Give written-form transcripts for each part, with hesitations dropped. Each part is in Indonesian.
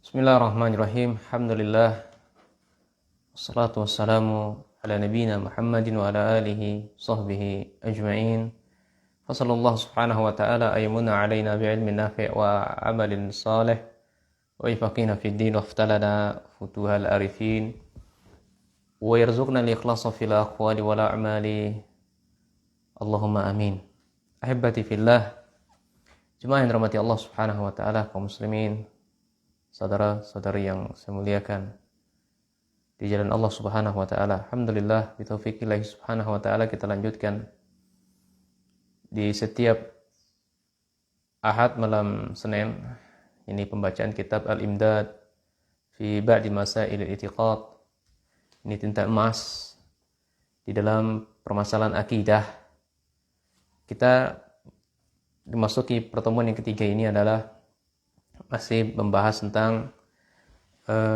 Bismillahirrahmanirrahim. Alhamdulillah. Wassalatu wassalamu ala nabiyina Muhammadin wa ala alihi sahbihi ajma'in. Fasallallahu subhanahu wa ta'ala ayyamuna alaina bi'ilmin nafi' wa amalin salih wa ifaqina fid din wa aftalana futuhal arifin wa yarzuqna al-ikhlasa fil aqwali wal a'mali. Allahumma amin. Ahibbati fillah. Jemaah yang dirahmati Allah subhanahu wa ta'ala, kaum muslimin, saudara-saudari yang saya muliakan di jalan Allah subhanahu wa ta'ala. Alhamdulillah, bitaufiqillah subhanahu wa ta'ala, kita lanjutkan di setiap Ahad malam Senin ini pembacaan kitab Al-Imdad fi Ba'di Masail Al-I'tiqad. Ini tinta emas di dalam permasalahan akidah. Kita dimasuki pertemuan yang ketiga ini adalah masih membahas tentang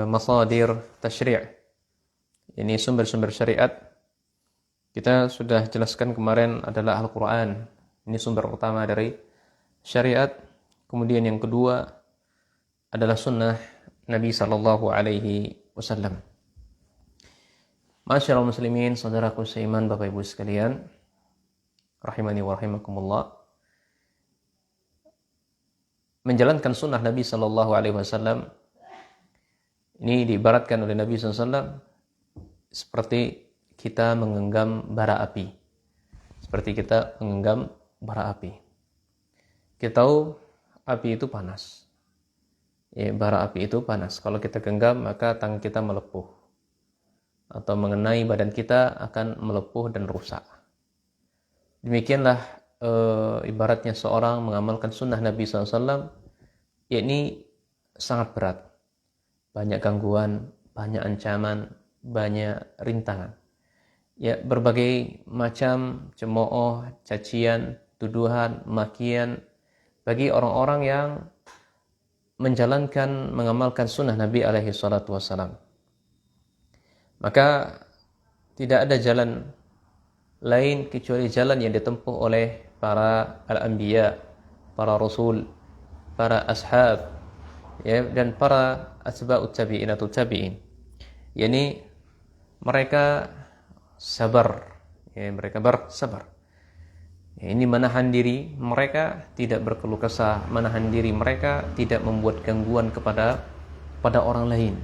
masadir tasyri'. Ini sumber-sumber syariat. Kita sudah jelaskan kemarin adalah Al-Quran. Ini sumber utama dari syariat. Kemudian yang kedua adalah sunnah Nabi sallallahu alaihi wasallam. Masyaallah muslimin, saudaraku seiman, Bapak Ibu sekalian, rahimani wa rahimakumullah. Menjalankan sunnah Nabi sallallahu alaihi wasallam ini diibaratkan oleh Nabi SAW seperti kita menggenggam bara api. Seperti kita menggenggam bara api. Kita tahu api itu panas. Ya, bara api itu panas. Kalau kita genggam, maka tangan kita melepuh. Atau mengenai badan kita akan melepuh dan rusak. Demikianlah ibaratnya seorang mengamalkan sunnah Nabi SAW, yakni sangat berat. Banyak gangguan, banyak ancaman, banyak rintangan. Ya, berbagai macam cemooh, cacian, tuduhan, makian bagi orang-orang yang mengamalkan sunnah Nabi alaihi salatu wassalam. Maka tidak ada jalan lain kecuali jalan yang ditempuh oleh para al-anbiya, para rasul, para ashab, ya, dan para asba'ut tabi'in atau tabi'in. Yani mereka sabar, ya, mereka bersabar. Ya, ini menahan diri mereka, tidak berkeluh kesah, menahan diri mereka, tidak membuat gangguan pada orang lain.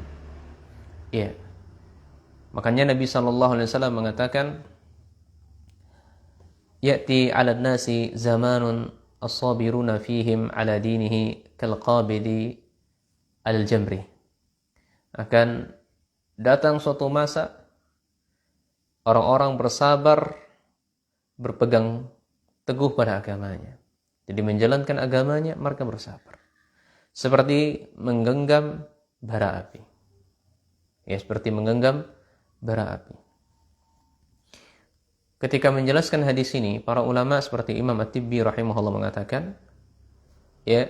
Ya. Makanya Nabi sallallahu alaihi wasallam mengatakan, ya'ti 'alan nasi zamanun as-sabiruna fihim 'ala dinihi kal-qabidi al-jamri. Akan datang suatu masa orang-orang bersabar, berpegang teguh pada agamanya. Jadi menjalankan agamanya, mereka bersabar. Seperti menggenggam bara api. Ya, seperti menggenggam bara api. Ketika menjelaskan hadis ini, para ulama seperti Imam At-Tibbi rahimahullah mengatakan, ya,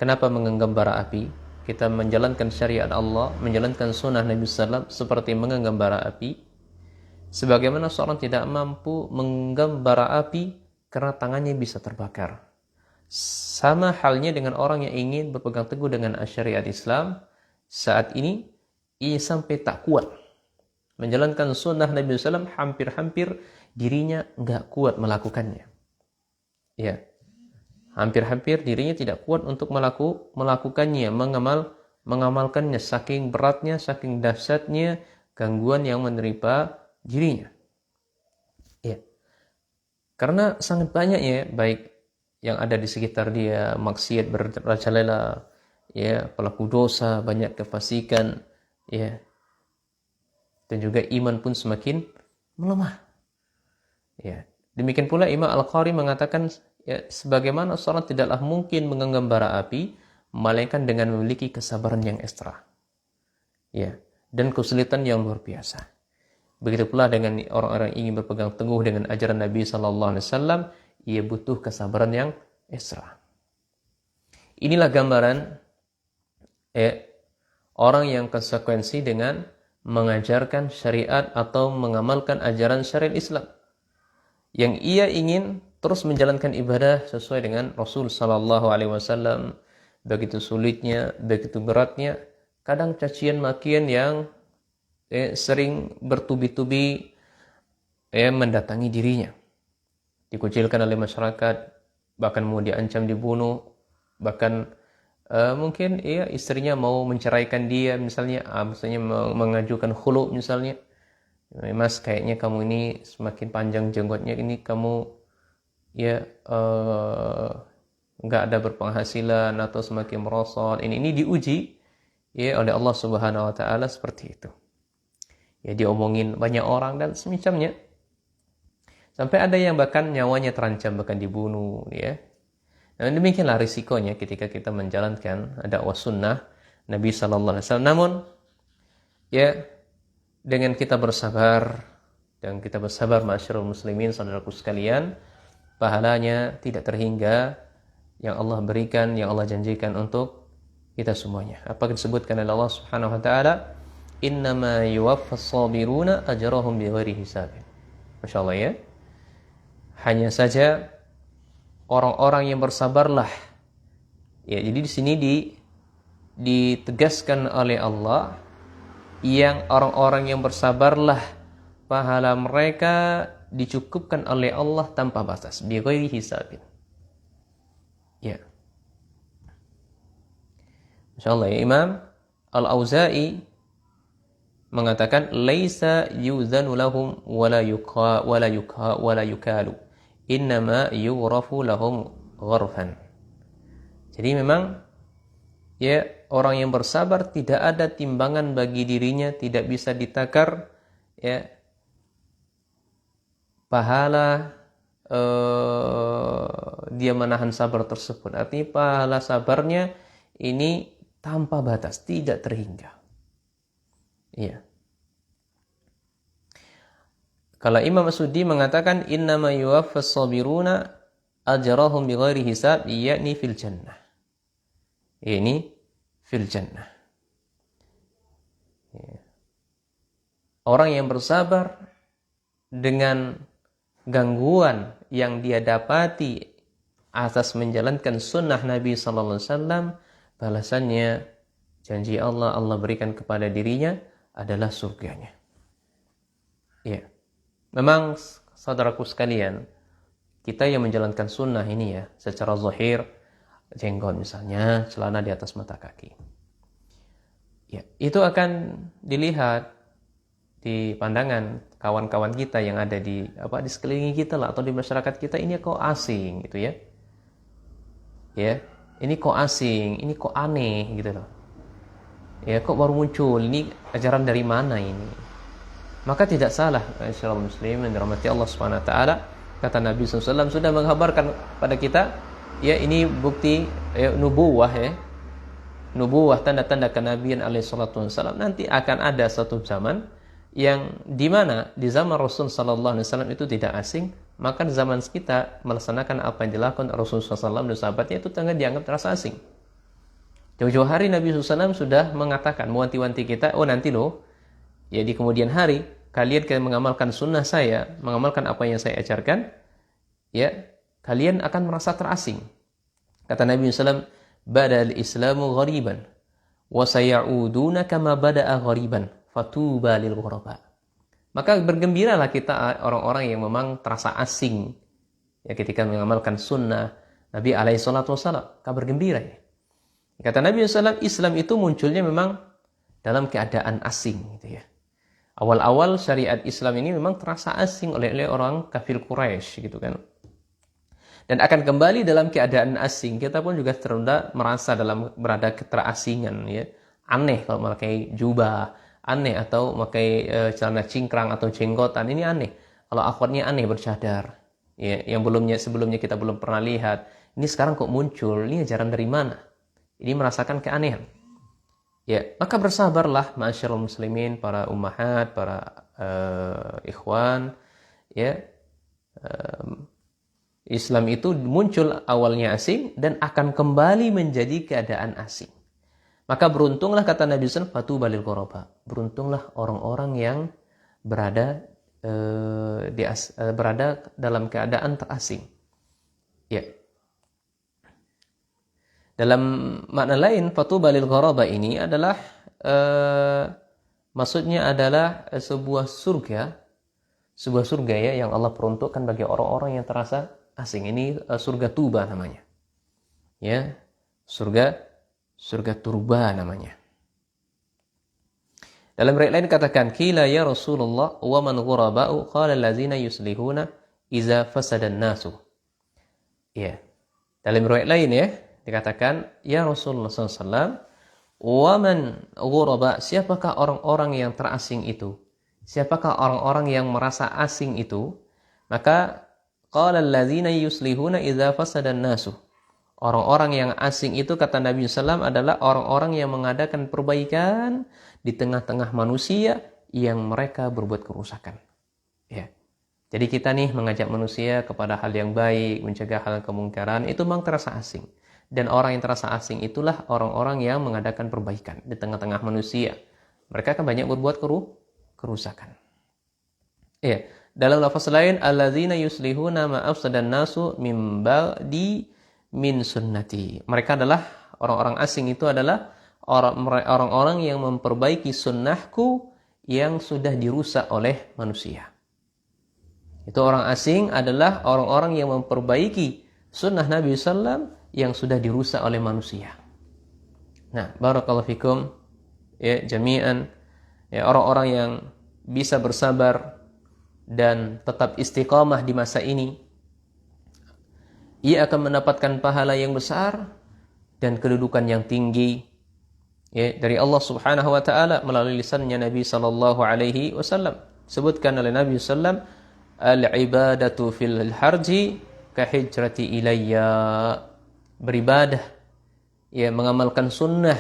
kenapa menggenggam bara api? Kita menjalankan syariat Allah, menjalankan sunnah Nabi SAW seperti menggenggam bara api. Sebagaimana seorang tidak mampu menggenggam bara api karena tangannya bisa terbakar. Sama halnya dengan orang yang ingin berpegang teguh dengan syariat Islam, saat ini ia sampai tak kuat menjalankan sunnah Nabi SAW, hampir-hampir dirinya nggak kuat melakukannya. Ya, hampir-hampir dirinya tidak kuat untuk melakukannya, mengamalkannya, saking beratnya, saking dahsyatnya gangguan yang menerpa dirinya. Ya, karena sangat banyak, ya, baik yang ada di sekitar dia, maksiat bermerajalela, ya, pelaku dosa, banyak kefasikan, ya, dan juga iman pun semakin melemah. Ya, demikian pula Imam Al-Qari mengatakan, ya, sebagaimana seorang tidaklah mungkin menggenggam bara api melainkan dengan memiliki kesabaran yang ekstra, ya, dan kesulitan yang luar biasa. Begitu pula dengan orang-orang yang ingin berpegang teguh dengan ajaran Nabi sallallahu alaihi wasallam, ia butuh kesabaran yang ekstra. Inilah gambaran, ya, orang yang konsekuensi dengan mengajarkan syariat atau mengamalkan ajaran syariat Islam, yang ia ingin terus menjalankan ibadah sesuai dengan Rasul sallallahu alaihi wasallam, begitu sulitnya, begitu beratnya, kadang cacian makian yang sering bertubi-tubi mendatangi dirinya. Dikucilkan oleh masyarakat, bahkan mau diancam dibunuh, bahkan mungkin istrinya mau menceraikan dia misalnya, misalnya mengajukan khulu misalnya. Mas, kayaknya kamu ini semakin panjang jenggotnya, ini kamu nggak ada berpenghasilan atau semakin merosot. Ini diuji oleh Allah Subhanahu wa taala seperti itu. Diomongin banyak orang dan semacamnya. Sampai ada yang bahkan nyawanya terancam, bahkan dibunuh Nah, demikianlah risikonya ketika kita menjalankan dakwah sunnah Nabi sallallahu alaihi wasallam. Namun dengan kita bersabar, dan kita bersabar ma'asyiral muslimin, saudaraku sekalian, pahalanya tidak terhingga yang Allah berikan, yang Allah janjikan untuk kita semuanya. Apa disebutkan oleh Allah Subhanahu wa taala, innama yuwaffas sabiruna ajrahum bighairi hisab. Masyaallah ya. Hanya saja orang-orang yang bersabarlah. Jadi di sini ditegaskan oleh Allah, yang orang-orang yang bersabarlah pahala mereka dicukupkan oleh Allah tanpa batas, bighairi hisabin. Masyaallah ya. Imam Al-Auza'i mengatakan, laisa yuzanu lahum wala yukalu, innama yughrafu lahum gharfan. Jadi memang orang yang bersabar tidak ada timbangan bagi dirinya, tidak bisa ditakar pahala dia menahan sabar tersebut. Artinya pahala sabarnya ini tanpa batas, tidak terhingga. Kalau Imam As-Suddi mengatakan innama yuwaffas sabiruna ajrahum bighairi hisab, yakni fil jannah. Ini fil jannah. Orang yang bersabar dengan gangguan yang dia dapati atas menjalankan sunnah Nabi sallallahu alaihi wasallam, balasannya janji Allah berikan kepada dirinya adalah surganya. Memang saudaraku sekalian, kita yang menjalankan sunnah ini secara zahir, jenggot misalnya, celana di atas mata kaki, itu akan dilihat di pandangan kawan-kawan kita yang ada di sekeliling kita lah, atau di masyarakat kita, ini kok asing gitu ini kok asing, ini kok aneh gitu loh. Kok baru muncul, ini ajaran dari mana ini? Maka tidak salah, insyaallah muslim yang dirahmati Allah Subhanahu wa taala, kata Nabi SAW sudah menghabarkan pada kita, ini bukti nubuwah nubuwah, tanda-tanda kenabian alaihi salatu wasallam. Nanti akan ada satu zaman yang di mana di zaman Rasul sallallahu alaihi wasallam itu tidak asing, maka di zaman kita melaksanakan apa yang dilakukan Rasul sallallahu alaihi wasallam dan sahabatnya itu dianggap terasa asing. Jauh-jauh hari Nabi SAW sudah mengatakan, mewanti-wanti kita, nanti loh, di kemudian hari kalian mengamalkan sunnah saya, mengamalkan apa yang saya ajarkan, kalian akan merasa terasing. Kata Nabi SAW, badal islamu ghariban wa saya'uduna kama bada'a ghariban fatuba lil ghuraba. Maka bergembiralah kita orang-orang yang memang terasa asing ketika mengamalkan sunnah Nabi alaihi salatu wasallam. Kabar gembira Kata Nabi SAW, Islam itu munculnya memang dalam keadaan asing gitu Awal-awal syariat Islam ini memang terasa asing oleh orang kafir Quraisy gitu kan. Dan akan kembali dalam keadaan asing. Kita pun juga merasa berada keterasingan Aneh kalau memakai jubah, aneh atau memakai celana cingkrang atau jenggotan, ini aneh. Kalau akhwatnya aneh bercadar. Yang sebelumnya kita belum pernah lihat. Ini sekarang kok muncul? Ini ajaran dari mana? Ini merasakan keanehan. Maka bersabarlah ma'asyiral muslimin, para ummahat, para ikhwan, Islam itu muncul awalnya asing dan akan kembali menjadi keadaan asing. Maka beruntunglah, kata Nabi SAW, fatuba lil ghuraba. Beruntunglah orang-orang yang berada dalam keadaan terasing. Dalam makna lain, fatuba lil ghuraba ini adalah maksudnya adalah sebuah surga ya yang Allah peruntukkan bagi orang-orang yang terasa asing. Ini surga tuba namanya. Ya, surga turba namanya. Dalam riwayat lain katakan, "Qila ya Rasulullah wa man ghuraba'u?" Qala allazina yuslihuna iza fasadan nasu. Ya. Dalam riwayat lain ya, dikatakan, "Ya Rasulullah SAW, wa man ghuraba?" Siapakah orang-orang yang terasing itu? Siapakah orang-orang yang merasa asing itu? Maka qala allazina yuslihuna iza fasadan nasu. Orang-orang yang asing itu kata Nabi SAW adalah orang-orang yang mengadakan perbaikan di tengah-tengah manusia yang mereka berbuat kerusakan. Ya. Jadi kita nih mengajak manusia kepada hal yang baik, mencegah hal kemungkaran, itu memang terasa asing. Dan orang yang terasa asing itulah orang-orang yang mengadakan perbaikan di tengah-tengah manusia. Mereka kan banyak berbuat kerusakan. Ya. Dalam lafaz lain, alladzina yuslihuna ma afsadan nasu min ba'di min sunnati. Mereka adalah orang-orang asing itu adalah orang-orang yang memperbaiki sunnahku yang sudah dirusak oleh manusia. Itu orang asing adalah orang-orang yang memperbaiki sunnah Nabi SAW yang sudah dirusak oleh manusia. Nah, barakallahu fikum ya jami'an ya orang-orang yang bisa bersabar dan tetap istiqamah di masa ini, ia akan mendapatkan pahala yang besar dan kedudukan yang tinggi ya dari Allah Subhanahu wa taala melalui lisannya Nabi sallallahu alaihi wasallam. Sebutkan oleh Nabi sallam, "Al-ibadatu fil harji ka hijrati ilayya." Beribadah ya mengamalkan sunnah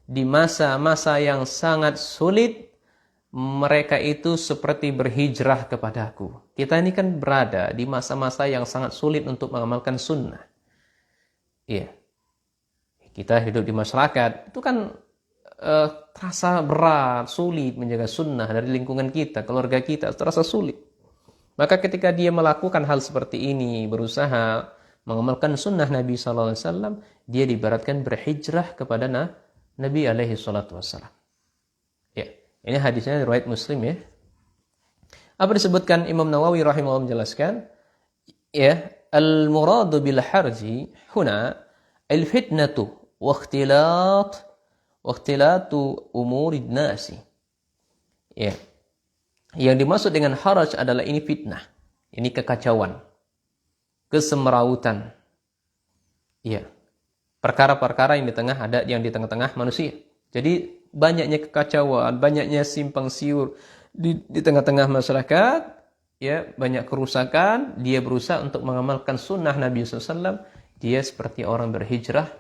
di masa-masa yang sangat sulit, mereka itu seperti berhijrah kepadaku. Kita ini kan berada di masa-masa yang sangat sulit untuk mengamalkan sunnah. Iya. Kita hidup di masyarakat, itu kan terasa berat, sulit menjaga sunnah dari lingkungan kita, keluarga kita, terasa sulit. Maka ketika dia melakukan hal seperti ini, berusaha mengamalkan sunnah Nabi SAW, dia diibaratkan berhijrah kepada Nabi SAW. Ya. Ini hadisnya riwayat Muslim ya. Apa disebutkan Imam Nawawi rahimahullah menjelaskan ya, al-muradu bil harji huna al-fitnatu wa ikhtilatu umurid nasi. Ya. Yang dimaksud dengan haraj adalah ini fitnah. Ini kekacauan, kesemrautan. Ya. Perkara-perkara yang di tengah-tengah manusia. Jadi banyaknya kekacauan, banyaknya simpang siur di tengah-tengah masyarakat, ya banyak kerusakan. Dia berusaha untuk mengamalkan sunnah Nabi SAW. Dia seperti orang berhijrah,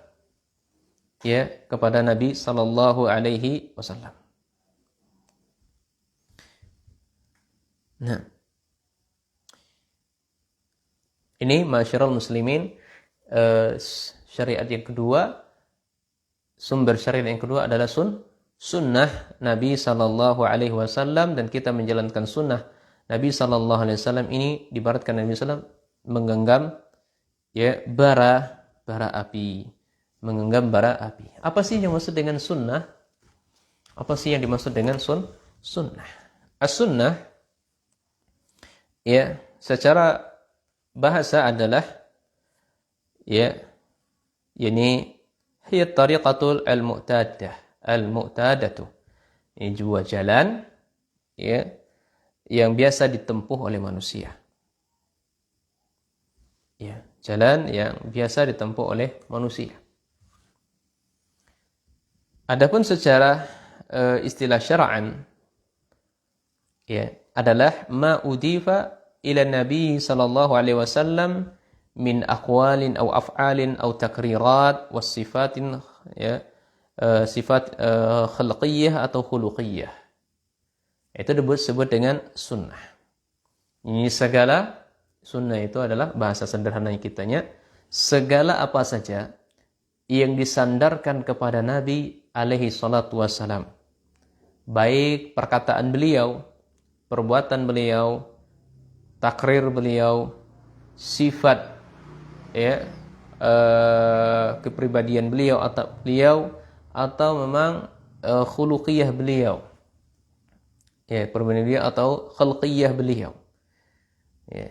ya kepada Nabi Sallallahu Alaihi Wasallam. Nah, ini masyarul muslimin, syariat yang kedua. Sumber syariat yang kedua adalah sunnah Nabi Sallallahu Alaihi Wasallam, dan kita menjalankan sunnah Nabi Sallallahu Alaihi Wasallam ini dibaratkan Nabi SAW menggenggam ya bara api, menggenggam bara api. Apa sih yang dimaksud dengan sunnah? Apa sih yang dimaksud dengan sunnah? As-sunnah ya secara bahasa adalah ya ini hiya tariqatul al-mu'tadatu. Ini sebuah jalan ya yang biasa ditempuh oleh manusia. Ya, jalan yang biasa ditempuh oleh manusia. Adapun secara istilah syara'an ya adalah ma udifa ila Nabi sallallahu alaihi wasallam min aqwalin aw af'alin aw takrirat was sifatin ya sifat khalqiyyah atau khuluqiyyah. Itu disebut dengan sunnah. Ini segala sunnah itu adalah bahasa sederhana kitanya, segala apa saja yang disandarkan kepada Nabi alaihi salatu wassalam, baik perkataan beliau, perbuatan beliau, takrir beliau, sifat ya kepribadian beliau atau memang khuluqiyah beliau. Ya, perbedaan beliau atau khalqiyah beliau. Ya.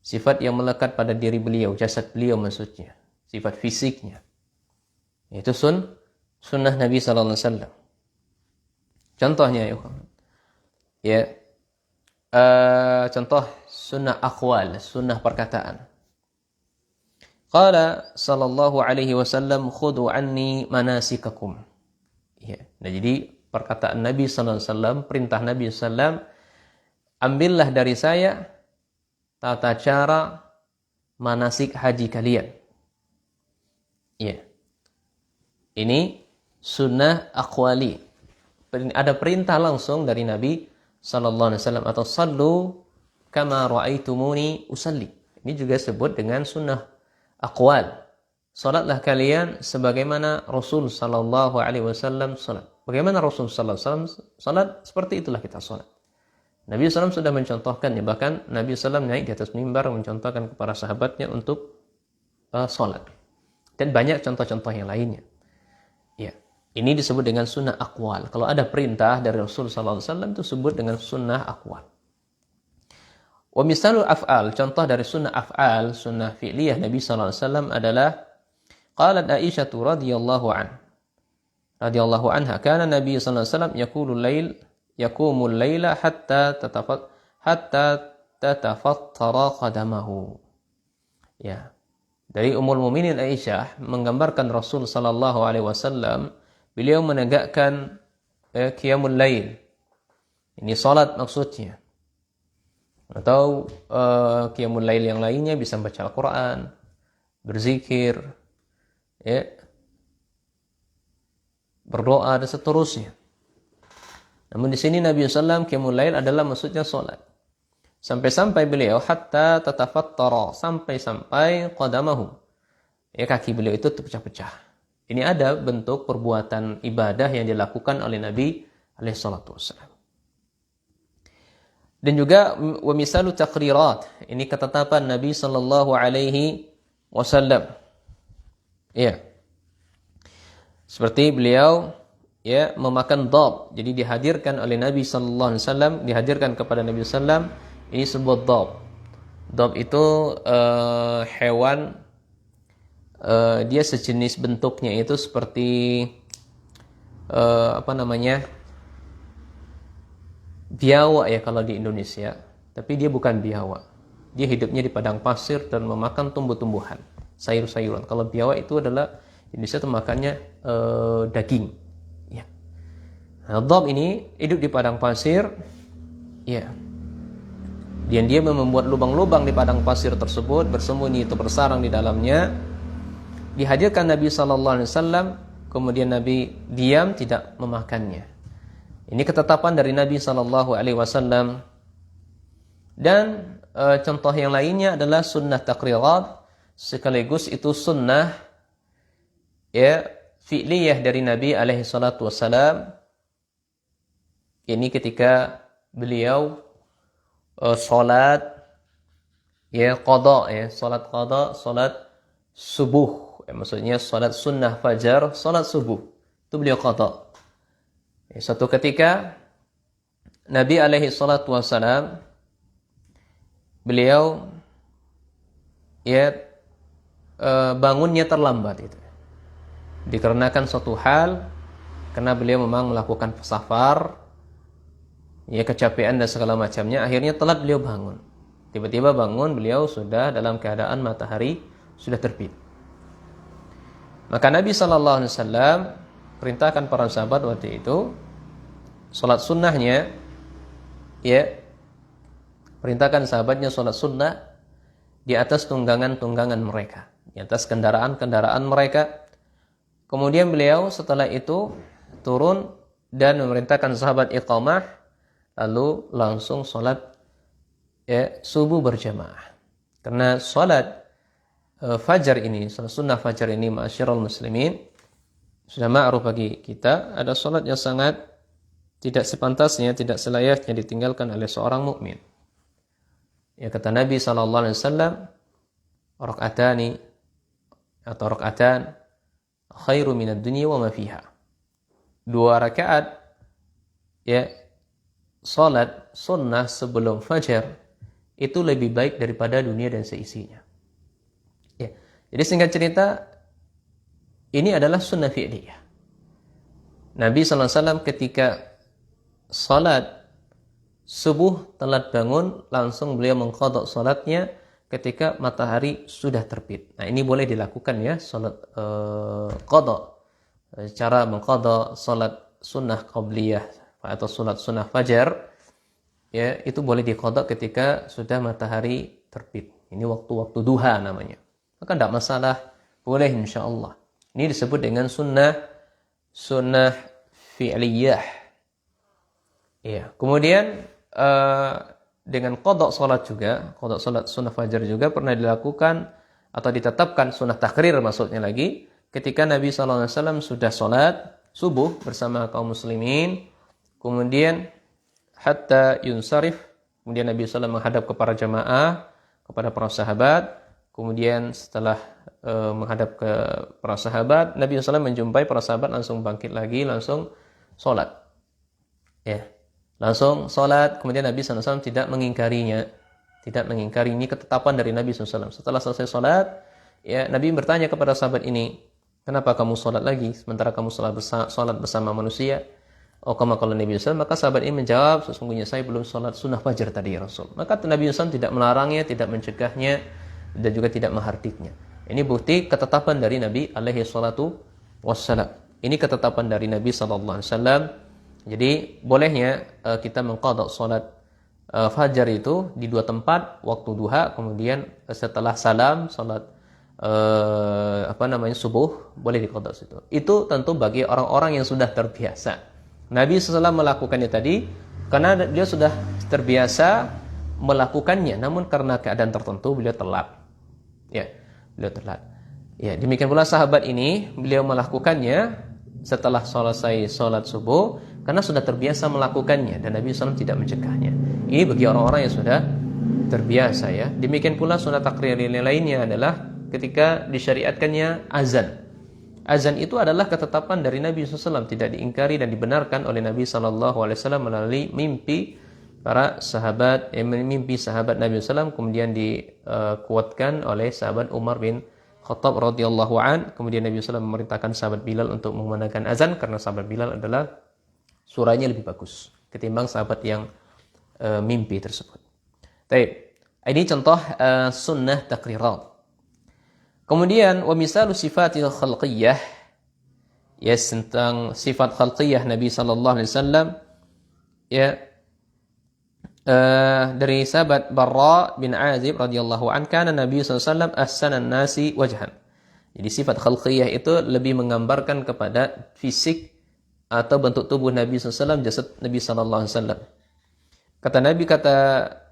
Sifat yang melekat pada diri beliau, jasad beliau maksudnya, sifat fisiknya. Itu sunnah Nabi sallallahu alaihi wasallam. Contohnya ya. Contoh sunnah aqwal, sunnah perkataan. Qala sallallahu alaihi wasallam khudu anni manasikakum. Ya. Nah, jadi perkataan Nabi sallallahu alaihi wasallam, perintah Nabi sallallahu alaihi wasallam, ambillah dari saya tata cara manasik haji kalian. Ya. Ini sunnah aqwali. Ada perintah langsung dari Nabi sallallahu alaihi wasallam, atau sallu kama ra'aitumuni usalli. Ini juga disebut dengan sunnah aqwal. Salatlah kalian sebagaimana Rasul sallallahu alaihi wasallam salat. Bagaimana Rasul sallallahu alaihi wasallam salat, seperti itulah kita salat. Nabi SAW sudah mencontohkannya, bahkan Nabi SAW naik di atas mimbar mencontohkan kepada sahabatnya untuk salat. Dan banyak contoh-contoh yang lainnya. Ya, ini disebut dengan sunnah aqwal. Kalau ada perintah dari Rasul sallallahu alaihi wasallam itu disebut dengan sunnah aqwal. Wa misalul af'al, contoh dari sunnah af'al, sunnah fi'liyah Nabi sallallahu alaihi wasallam adalah qalat Aisyah radhiyallahu anha, kana Nabi sallallahu alaihi wasallam yaqumul laila hatta tatafattara qadamahu. Ya. Dari Ummul Mukminin Aisyah menggambarkan Rasul sallallahu alaihi wasallam, beliau menegakkan qiyamul lail. Ini salat maksudnya. Atau qiyamul lail yang lainnya bisa baca Al-Qur'an, berzikir, ya, berdoa dan seterusnya. Namun di sini Nabi SAW qiyamul lail adalah maksudnya salat. Sampai-sampai beliau hatta tatafattara, sampai-sampai qadamahu. Ya, kaki beliau itu terpecah-pecah. Ini ada bentuk perbuatan ibadah yang dilakukan oleh Nabi alaihi salatu wassalam. Dan juga wa misalu taqrirat, ini ketetapan Nabi sallallahu alaihi wasallam. Ya. Seperti beliau ya memakan dhab. Jadi dihadirkan oleh Nabi sallallahu alaihi wasallam, dihadirkan kepada Nabi sallam, ini sebuah dhab. Dhab itu hewan, dia sejenis bentuknya itu seperti biawak ya kalau di Indonesia, tapi dia bukan biawak. Dia hidupnya di padang pasir dan memakan tumbuh-tumbuhan, sayur-sayuran. Kalau biawak itu adalah Indonesia itu makannya daging. Ya. Nah, dhab ini hidup di padang pasir, ya. Dan dia membuat lubang-lubang di padang pasir tersebut, bersembunyi itu bersarang di dalamnya. Dihadirkan Nabi sallallahu alaihi wasallam, kemudian Nabi diam tidak memakannya. Ini ketetapan dari Nabi sallallahu alaihi wasallam. Dan contoh yang lainnya adalah sunnah taqrirat, sekaligus itu sunnah ya fi'liyah dari Nabi alaihi salatu wasallam. Ini ketika beliau salat ya qada, ya salat qada, salat subuh, ya, maksudnya salat sunnah fajar, salat subuh itu beliau qada. Ya, suatu ketika Nabi alaihi salatu wasallam beliau ya bangunnya terlambat itu. Dikarenakan suatu hal, karena beliau memang melakukan safar, ya kecapean dan segala macamnya, akhirnya telat beliau bangun. Tiba-tiba bangun, beliau sudah dalam keadaan matahari sudah terbit. Maka Nabi sallallahu alaihi wasallam perintahkan para sahabat waktu itu salat sunnahnya, ya, perintahkan sahabatnya salat sunnah di atas tunggangan-tunggangan mereka, di atas kendaraan-kendaraan mereka. Kemudian beliau setelah itu turun dan memerintahkan sahabat iqamah, lalu langsung salat ya subuh berjamaah. Karena salat fajar ini, salat sunnah fajar ini ma'asyiral muslimin, sudah ma'ruf bagi kita, ada salat yang sangat tidak sepantasnya, tidak selayaknya ditinggalkan oleh seorang mukmin. Ya kata Nabi sallallahu alaihi wasallam, rakaatani atau rakaatan khairu minad dunya wa ma fiha. 2 rakaat ya salat sunnah sebelum fajar itu lebih baik daripada dunia dan seisinya. Ya. Jadi singkat cerita, ini adalah sunnah fi'liyah. Nabi SAW ketika salat subuh telat bangun, langsung beliau mengqadha salatnya ketika matahari sudah terbit. Nah, ini boleh dilakukan ya, salat qadha. Cara mengqadha salat sunnah qabliyah atau salat sunnah fajar ya, itu boleh diqadha ketika sudah matahari terbit. Ini waktu-waktu duha namanya. Maka tidak masalah, boleh insyaallah. Ini disebut dengan sunnah fi'liyah. Ya, kemudian dengan qadha salat juga, qadha salat sunnah fajar juga pernah dilakukan atau ditetapkan sunnah takrir maksudnya lagi, ketika Nabi SAW sudah salat subuh bersama kaum muslimin, kemudian hatta yunsarif, kemudian Nabi SAW menghadap kepada jamaah, kepada para sahabat, kemudian setelah menghadap ke para sahabat, Nabi SAW menjumpai para sahabat langsung bangkit lagi, langsung sholat. Ya, langsung sholat, kemudian Nabi SAW tidak mengingkarinya. Tidak mengingkari, ini ketetapan dari Nabi SAW. Setelah selesai sholat, ya, Nabi bertanya kepada sahabat ini, kenapa kamu sholat lagi, sementara kamu sholat bersama manusia? Oh, kama qala Nabi SAW, maka sahabat ini menjawab, sesungguhnya saya belum sholat sunnah fajar tadi ya Rasul. Maka Nabi SAW tidak melarangnya, tidak mencegahnya, dan juga tidak menghardiknya. Ini bukti ketetapan dari Nabi alaihi salatu wassalam. Ini ketetapan dari Nabi sallallahu alaihi wasallam. Jadi bolehnya kita mengqadha salat fajar itu di 2 tempat, waktu duha, kemudian setelah salam salat subuh, boleh diqadha situ. Itu tentu bagi orang-orang yang sudah terbiasa. Nabi SAW melakukannya tadi karena dia sudah terbiasa melakukannya, namun karena keadaan tertentu beliau telat. Ya, beliau telat. Ya, demikian pula sahabat ini, beliau melakukannya setelah selesai sholat subuh karena sudah terbiasa melakukannya dan Nabi SAW tidak mencegahnya. Ini bagi orang-orang yang sudah terbiasa ya. Demikian pula sunnah takrir lainnya adalah ketika disyariatkannya azan. Azan itu adalah ketetapan dari Nabi SAW, tidak diingkari dan dibenarkan oleh Nabi SAW melalui mimpi para sahabat, mimpi sahabat Nabi SAW, kemudian dikuatkan oleh sahabat Umar bin Khattab radhiyallahu an. Kemudian Nabi SAW memerintahkan sahabat Bilal untuk mengumandangkan azan karena sahabat Bilal adalah suaranya lebih bagus ketimbang sahabat yang mimpi tersebut. Baik, ini contoh sunnah takrirat. Kemudian wa misalu sifatil khalqiyah, ya, tentang sifat khalqiyah Nabi sallallahu alaihi wasallam, ya, dari sahabat Barra bin Azib radhiyallahu an, kana Nabi sallallahu alaihi wasallam ahsanan nasi wajhan. Jadi sifat khalqiyah itu lebih menggambarkan kepada fisik atau bentuk tubuh Nabi sallallahu alaihi wasallam, jasad Nabi sallallahu alaihi wasallam. Kata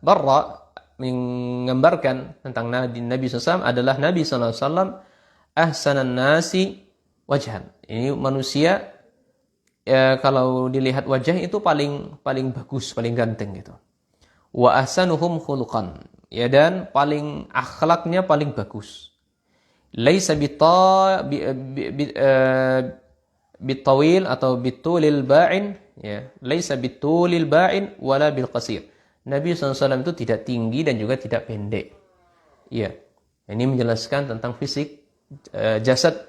Barra menggambarkan tentang Nabi SAW adalah Nabi SAW ahsanan nasi wajhan. Ini manusia ya, kalau dilihat wajah itu paling bagus, paling ganteng gitu. Wa ahsanuhum khuluqan, ya, dan paling akhlaknya paling bagus. Laisa bitawil atau bitulil ba'in, ya, laisa bitulil ba'in wala bil qasir. Nabi SAW itu tidak tinggi dan juga tidak pendek. Ya, ini menjelaskan tentang fisik jasad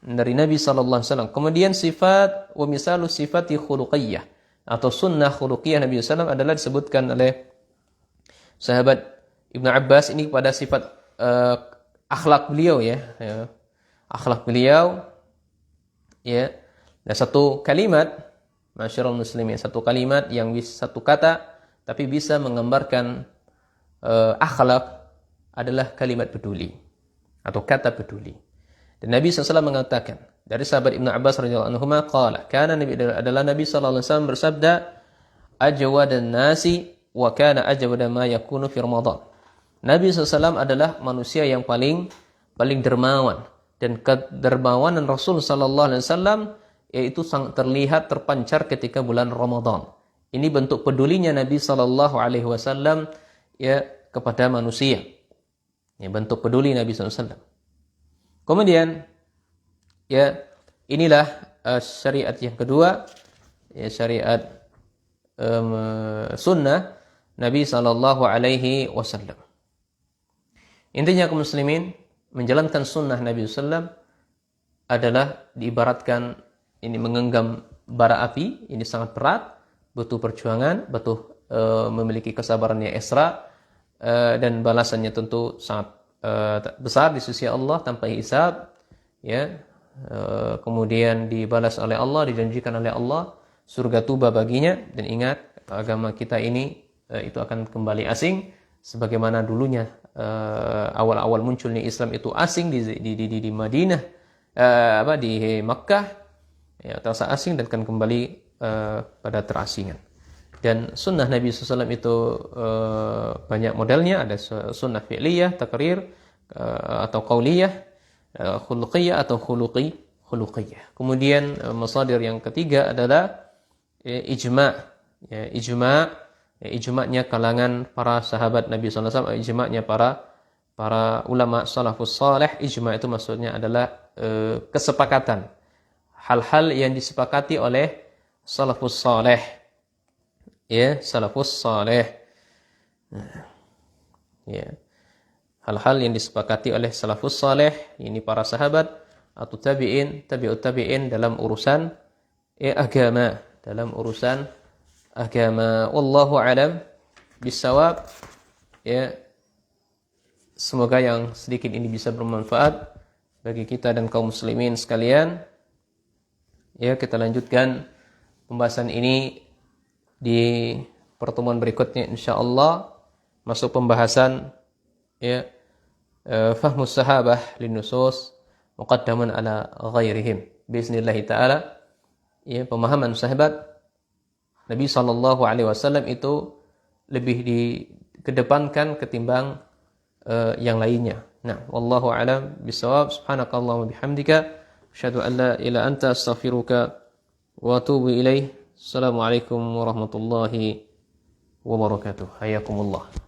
dari Nabi SAW. Kemudian sifat wa misalu sifati khuluqiyah atau sunnah khuluqiyah Nabi SAW adalah disebutkan oleh sahabat Ibnu Abbas ini pada sifat akhlak beliau ya. Akhlak beliau ya. Dan satu kalimat, masyarul muslimin, satu kalimat yang satu kata tapi bisa menggambarkan akhlak adalah kalimat peduli atau kata peduli. Dan Nabi SAW mengatakan dari sahabat Ibnu Abbas radhiyallahu anhu qala kana Nabi sallallahu alaihi wasallam bersabda ajwadan nasi wa kana ajwada ma yakunu fi Ramadan. Nabi SAW adalah manusia yang paling dermawan, dan kedermawanan Rasul sallallahu alaihi wasallam yaitu sangat terlihat terpancar ketika bulan Ramadan. Ini bentuk pedulinya Nabi sallallahu alaihi wasallam ya kepada manusia. Ya, bentuk peduli Nabi sallallahu alaihi wasallam. Kemudian ya inilah syariat yang kedua, ya syariat sunnah Nabi sallallahu alaihi wasallam. Intinya kaum muslimin, menjalankan sunnah Nabi sallam adalah diibaratkan ini menggenggam bara api, ini sangat berat, butuh perjuangan, butuh memiliki kesabaran yang ekstra, dan balasannya tentu sangat besar di sisi Allah tanpa hisab, ya. Kemudian dibalas oleh Allah, dijanjikan oleh Allah surga tuba baginya. Dan ingat, agama kita ini itu akan kembali asing sebagaimana dulunya awal-awal munculnya Islam itu asing di Madinah, di Makkah, ya, terasa asing dan akan kembali pada terasingan. Dan sunnah Nabi SAW itu banyak modelnya, ada sunnah fi'liyah, takrir, atau qauliyah, khuluqiyah atau khuluqiyah. Kemudian masadir yang ketiga adalah ijma', ya, ijma'nya kalangan para sahabat Nabi SAW, ijma'nya para ulama salafus salih. Ijma' itu maksudnya adalah kesepakatan, hal-hal yang disepakati oleh salafus salih, ya, salafus salih, ya, hal-hal yang disepakati oleh salafus salih, ini para sahabat atau tabi'in, tabi'ut tabi'in dalam urusan agama, Wallahu alam bisawab. Ya, semoga yang sedikit ini bisa bermanfaat bagi kita dan kaum muslimin sekalian. Ya, kita lanjutkan pembahasan ini di pertemuan berikutnya insyaallah, masuk pembahasan ya fahmus sahabah linusus muqaddaman ala ghairihim biiznillah taala. Ya, pemahaman sahabat Nabi sallallahu alaihi wasallam itu lebih dikedepankan ketimbang yang lainnya. Nah, wallahu alam bisawab. Subhanakallahumma bihamdika asyhadu an la ilaha illa anta astaghfiruka wa atubu ilaih. Assalamualaikum warahmatullahi wabarakatuh. Hayakumullah.